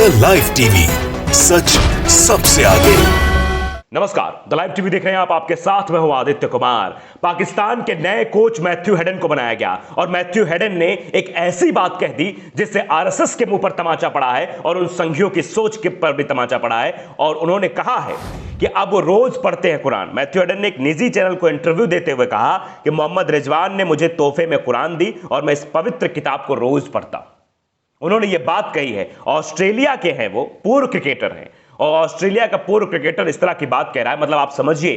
The live TV, सच सबसे आगे। नमस्कार, द लाइव टीवी देख रहे हैं आप। आपके साथ मैं हूं आदित्य कुमार। पाकिस्तान के नए कोच मैथ्यू हेडन को बनाया गया और मैथ्यू हेडन ने एक ऐसी बात कह दी जिससे आरएसएस के मुंह पर तमाचा पड़ा है और उन संघियों की सोच के पर भी तमाचा पड़ा है। और उन्होंने कहा है कि अब वो रोज पढ़ते हैं कुरान। मैथ्यू हेडन ने एक निजी चैनल को इंटरव्यू देते हुए कहा कि मोहम्मद रिजवान ने मुझे तोहफे में कुरान दी और मैं इस पवित्र किताब को रोज पढ़ता। उन्होंने ये बात कही है। ऑस्ट्रेलिया के हैं, वो पूर्व क्रिकेटर हैं और ऑस्ट्रेलिया का पूर्व क्रिकेटर इस तरह की बात कह रहा है, मतलब आप समझिए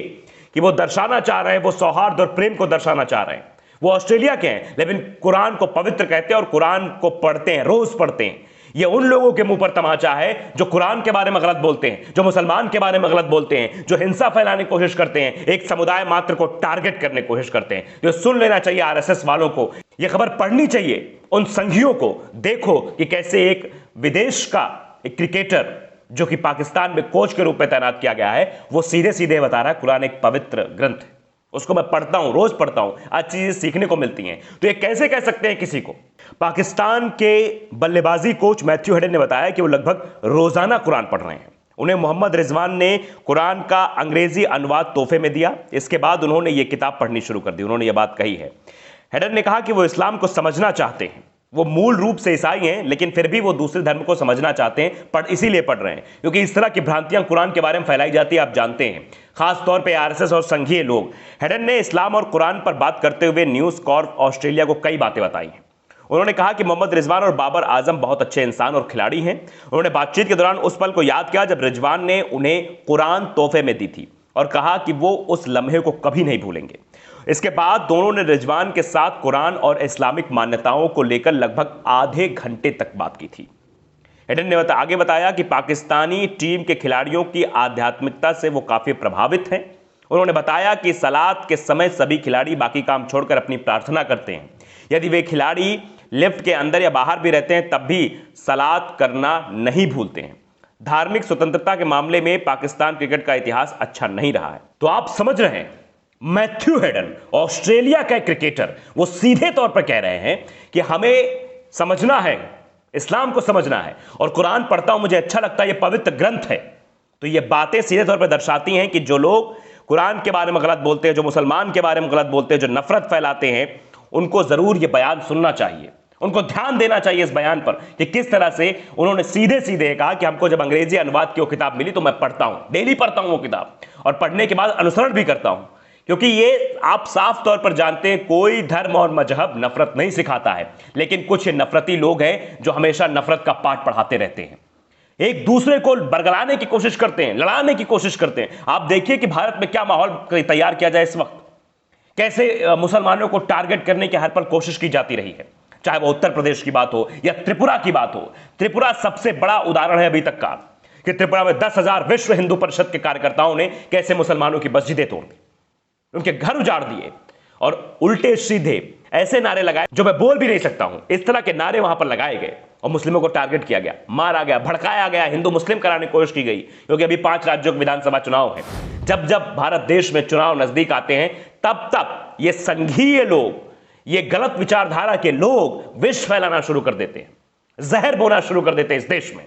कि वो दर्शाना चाह रहे हैं, वो सौहार्द और प्रेम को दर्शाना चाह रहे हैं। वो ऑस्ट्रेलिया के हैं लेकिन कुरान को पवित्र कहते हैं और कुरान को पढ़ते हैं, रोज पढ़ते हैं। ये उन लोगों के मुंह पर तमाचा है जो कुरान के बारे में गलत बोलते हैं, जो मुसलमान के बारे में गलत बोलते हैं, जो हिंसा फैलाने की कोशिश करते हैं, एक समुदाय मात्र को टारगेट करने की कोशिश करते हैं। जो सुन लेना चाहिए आरएसएस वालों को, यह खबर पढ़नी चाहिए उन संघियों को। देखो कि कैसे एक विदेश का एक क्रिकेटर जो कि पाकिस्तान में कोच के रूप में तैनात किया गया है, वो सीधे सीधे बता रहा है कुरान एक पवित्र ग्रंथ है, उसको मैं पढ़ता हूं, रोज पढ़ता हूं, अच्छी चीजें सीखने को मिलती हैं। तो ये कैसे कह सकते हैं किसी को? पाकिस्तान के बल्लेबाजी कोच मैथ्यू हेडन ने बताया कि वो लगभग रोजाना कुरान पढ़ रहे हैं। उन्हें मोहम्मद रिजवान ने कुरान का अंग्रेजी अनुवाद तोहफे में दिया। इसके बाद उन्होंने ये किताब पढ़नी शुरू कर दी। उन्होंने ये बात कही है। हेडन ने कहा कि वो इस्लाम को समझना चाहते हैं। वो मूल रूप से ईसाई हैं लेकिन फिर भी वो दूसरे धर्म को समझना चाहते हैं, इसीलिए पढ़ रहे हैं क्योंकि इस तरह की भ्रांतियां कुरान के बारे में फैलाई जाती है, आप जानते हैं, खास तौर पे आरएसएस और संघीय लोग। हेडन ने इस्लाम और कुरान पर बात करते हुए न्यूज़ कॉर्प ऑस्ट्रेलिया को कई बातें बताई हैं। उन्होंने कहा कि मोहम्मद रिजवान और बाबर आजम बहुत अच्छे इंसान और खिलाड़ी हैं। उन्होंने बातचीत के दौरान उस पल को याद किया जब रिजवान ने उन्हें कुरान तोहफे में दी थी और कहा कि वो उस लम्हे को कभी नहीं भूलेंगे। इसके बाद दोनों ने रिजवान के साथ कुरान और इस्लामिक मान्यताओं को लेकर लगभग आधे घंटे तक बात की थी। हेडन ने आगे बताया कि पाकिस्तानी टीम के खिलाड़ियों की आध्यात्मिकता से वो काफी प्रभावित हैं। उन्होंने बताया कि सलात के समय सभी खिलाड़ी बाकी काम छोड़कर अपनी प्रार्थना करते हैं। यदि वे खिलाड़ी लिफ्ट के अंदर या बाहर भी रहते हैं तब भी सलात करना नहीं भूलते हैं। धार्मिक स्वतंत्रता के मामले में पाकिस्तान क्रिकेट का इतिहास अच्छा नहीं रहा है। तो आप समझ रहे हैं, मैथ्यू हेडन ऑस्ट्रेलिया का क्रिकेटर, वो सीधे तौर पर कह रहे हैं कि हमें समझना है, इस्लाम को समझना है और कुरान पढ़ता हूं, मुझे अच्छा लगता है, ये पवित्र ग्रंथ है। तो ये बातें सीधे तौर पर दर्शाती हैं कि जो लोग कुरान के बारे में गलत बोलते हैं, जो मुसलमान के बारे में गलत बोलते हैं, जो नफरत फैलाते हैं, उनको जरूर ये बयान सुनना चाहिए, उनको ध्यान देना चाहिए इस बयान पर कि किस तरह से उन्होंने सीधे सीधे कहा कि हमको जब अंग्रेजी अनुवाद की वो किताब मिली तो मैं पढ़ता हूं, डेली पढ़ता हूं वो किताब और पढ़ने के बाद अनुसरण भी करता हूं। क्योंकि ये आप साफ तौर पर जानते हैं कोई धर्म और मजहब नफरत नहीं सिखाता है, लेकिन कुछ नफरती लोग हैं जो हमेशा नफरत का पाठ पढ़ाते रहते हैं, एक दूसरे को बरगलाने की कोशिश करते हैं, लड़ाने की कोशिश करते हैं। आप देखिए कि भारत में क्या माहौल तैयार किया जाए इस वक्त, कैसे मुसलमानों को टारगेट करने की हर पल कोशिश की जाती रही है, चाहे वो उत्तर प्रदेश की बात हो या त्रिपुरा की बात हो। त्रिपुरा सबसे बड़ा उदाहरण है अभी तक का कि त्रिपुरा में 10,000 विश्व हिंदू परिषद के कार्यकर्ताओं ने कैसे मुसलमानों की मस्जिदें तोड़ दी, उनके घर उजाड़ दिए और उल्टे सीधे ऐसे नारे लगाए जो मैं बोल भी नहीं सकता हूं। इस तरह के नारे वहां पर लगाए गए और मुस्लिमों को टारगेट किया गया, मारा गया, भड़काया गया, हिंदू मुस्लिम कराने की कोशिश की गई। क्योंकि अभी 5 राज्यों के विधानसभा चुनाव है। जब जब भारत देश में चुनाव नजदीक आते हैं तब तब ये संघीय लोग, ये गलत विचारधारा के लोग विष फैलाना शुरू कर देते हैं, जहर बोना शुरू कर देते हैं इस देश में,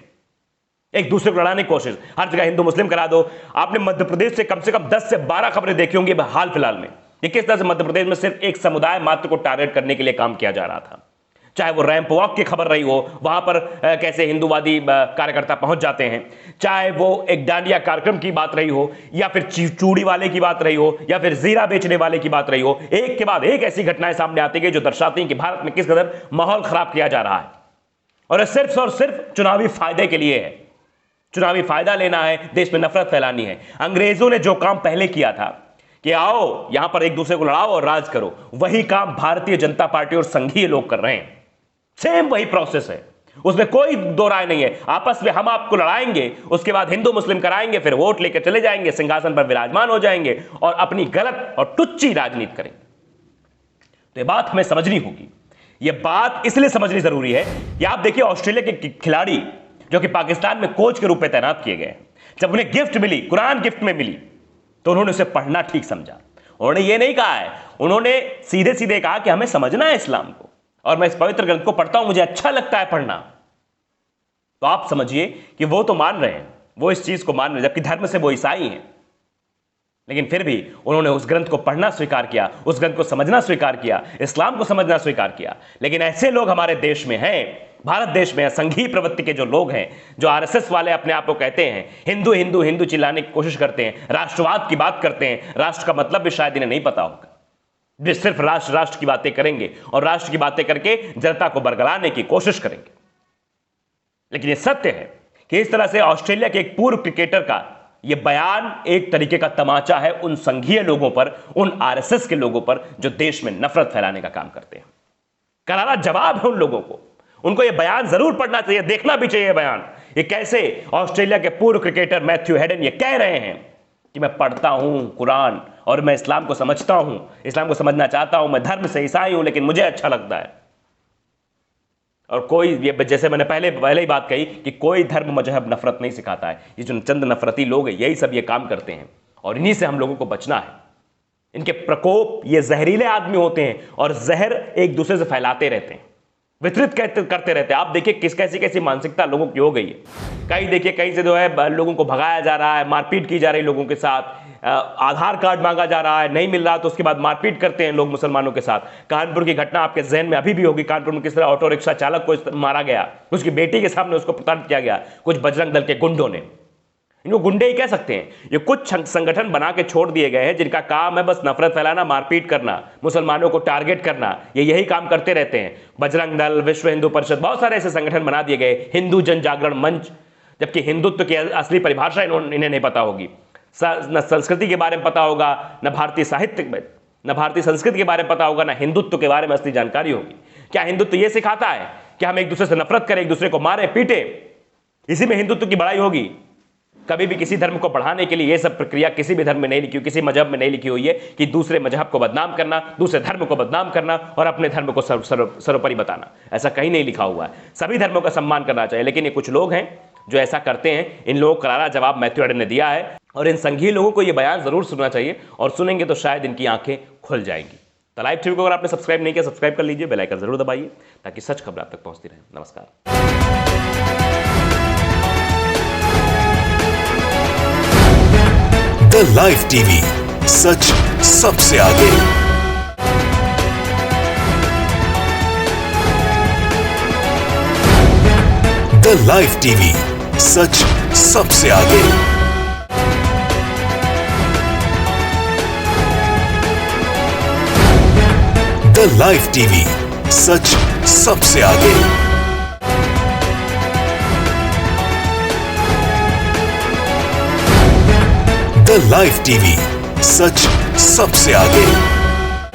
एक दूसरे को लड़ाने की कोशिश, हर जगह हिंदू मुस्लिम करा दो। आपने मध्य प्रदेश से कम 10 से 12 खबरें देखी होंगी हाल फिलहाल में, ये किस तरह से मध्य प्रदेश में सिर्फ एक समुदाय मात्र को टारगेट करने के लिए काम किया जा रहा था। चाहे वो रैंप वॉक की खबर रही हो, वहां पर कैसे हिंदूवादी कार्यकर्ता पहुंच जाते हैं, चाहे वो एक डांडिया कार्यक्रम की बात रही हो या फिर चूड़ी वाले की बात रही हो या फिर जीरा बेचने वाले की बात रही हो, एक के बाद एक ऐसी घटनाएं सामने आती है जो दर्शाती हैं कि भारत में किस कदर माहौल खराब किया जा रहा है और सिर्फ चुनावी फायदे के लिए है। चुनावी फायदा लेना है, देश में नफरत फैलानी है। अंग्रेजों ने जो काम पहले किया था कि आओ यहां पर एक दूसरे को लड़ाओ और राज करो, वही काम भारतीय जनता पार्टी और संघीय लोग कर रहे हैं। सेम वही प्रोसेस है, उसमें कोई दो राय नहीं है। आपस में हम आपको लड़ाएंगे, उसके बाद हिंदू मुस्लिम कराएंगे, फिर वोट लेकर चले जाएंगे, सिंहासन पर विराजमान हो जाएंगे और अपनी गलत और टुच्ची राजनीति करेंगे। तो ये बात हमें समझनी होगी। ये बात इसलिए समझनी जरूरी है कि आप देखिए ऑस्ट्रेलिया के खिलाड़ी जो कि पाकिस्तान में कोच के रूप में तैनात किए गए, जब उन्हें गिफ्ट मिली, कुरान गिफ्ट में मिली, तो उन्होंने उसे पढ़ना ठीक समझा। उन्होंने ये नहीं कहा है, उन्होंने सीधे सीधे कहा कि हमें समझना है इस्लाम को और मैं इस पवित्र ग्रंथ को पढ़ता हूं, मुझे अच्छा लगता है पढ़ना। तो आप समझिए कि वो तो मान रहे हैं, वो इस चीज को मान रहे हैं, जबकि धर्म से वो ईसाई हैं, लेकिन फिर भी उन्होंने उस ग्रंथ को पढ़ना स्वीकार किया, उस ग्रंथ को समझना स्वीकार किया, इस्लाम को समझना स्वीकार किया। लेकिन ऐसे लोग हमारे देश में हैं, भारत देश में संघीय प्रवृत्ति के जो लोग हैं, जो आरएसएस वाले अपने आप को कहते हैं, हिंदू हिंदू हिंदू चिल्लाने की कोशिश करते हैं, राष्ट्रवाद की बात करते हैं। राष्ट्र का मतलब भी शायद इन्हें नहीं पता होगा, वे सिर्फ राष्ट्र राष्ट्र की बातें करेंगे और राष्ट्र की बातें करके जनता को बरगलाने की कोशिश करेंगे। लेकिन यह सत्य है कि इस तरह से ऑस्ट्रेलिया के एक पूर्व क्रिकेटर का यह बयान एक तरीके का तमाचा है उन संघीय लोगों पर, उन आरएसएस के लोगों पर जो देश में नफरत फैलाने का काम करते हैं। करारा जवाब है उन लोगों को, उनको यह बयान जरूर पढ़ना चाहिए, देखना भी चाहिए बयान। ये कैसे ऑस्ट्रेलिया के पूर्व क्रिकेटर मैथ्यू हेडन ये कह रहे हैं कि मैं पढ़ता हूं कुरान और मैं इस्लाम को समझता हूं, इस्लाम को समझना चाहता हूं, मैं धर्म से ईसाई हूं, लेकिन मुझे अच्छा लगता है। और कोई, ये जैसे मैंने पहले ही बात कही कि कोई धर्म मजहब नफरत नहीं सिखाता है। ये जो चंद नफरती लोग हैं यही सब ये काम करते हैं और इन्हीं से हम लोगों को बचना है। इनके प्रकोप, ये जहरीले आदमी होते हैं और जहर एक दूसरे से फैलाते रहते हैं, वितरित करते रहते हैं। आप देखिए कैसी कैसी मानसिकता लोगों की हो गई है। कहीं देखिए, कहीं से जो है लोगों को भगाया जा रहा है, मारपीट की जा रही है लोगों के साथ, आधार कार्ड मांगा जा रहा है, नहीं मिल रहा तो उसके बाद मारपीट करते हैं लोग मुसलमानों के साथ। कानपुर की घटना आपके जहन में अभी भी होगी, कानपुर में किस तरह ऑटो रिक्शा चालक को मारा गया, उसकी बेटी के सामने उसको प्रताड़ित किया गया कुछ बजरंग दल के गुंडों ने। इनको गुंडे ही कह सकते हैं। ये कुछ संगठन बना के छोड़ दिए गए हैं जिनका काम है बस नफरत फैलाना, मारपीट करना, मुसलमानों को टारगेट करना, ये यही काम करते रहते हैं। बजरंग दल, विश्व हिंदू परिषद, बहुत सारे ऐसे संगठन बना दिए गए, हिंदू जन जागरण मंच, जबकि हिंदुत्व की असली परिभाषा इन्हें नहीं पता होगी, न संस्कृति के बारे में पता होगा, न भारतीय साहित्य में, न भारतीय संस्कृति के बारे में पता होगा, न हिंदुत्व के बारे में असली जानकारी होगी। क्या हिंदुत्व ये सिखाता है कि हम एक दूसरे से नफरत करें, एक दूसरे को मारे पीटे, इसी में हिंदुत्व की बड़ाई होगी? कभी भी किसी धर्म को बढ़ाने के लिए यह सब प्रक्रिया किसी भी धर्म में नहीं लिखी हुई, किसी मजहब में नहीं लिखी हुई है कि दूसरे मजहब को बदनाम करना, दूसरे धर्म को बदनाम करना और अपने धर्म को सर्वोपरि बताना। ऐसा कहीं नहीं लिखा हुआ है। सभी धर्मों का सम्मान करना चाहिए, लेकिन ये कुछ लोग हैं जो ऐसा करते हैं। इन लोगों को करारा जवाब मैथ्यू हेडन ने दिया है और इन संघीय लोगों को यह बयान जरूर सुनना चाहिए, और सुनेंगे तो शायद इनकी आंखें खुल जाएंगी। द लाइव टीवी को अगर आपने सब्सक्राइब नहीं किया, सब्सक्राइब कर लीजिए, बेल आइकन जरूर दबाइए ताकि सच खबर आप तक पहुंचती रहे। नमस्कार। द लाइव टीवी, सच सबसे आगे। द लाइव टीवी, सच सबसे आगे। द लाइव टीवी, सच सबसे आगे। द लाइव टीवी, सच सबसे आगे।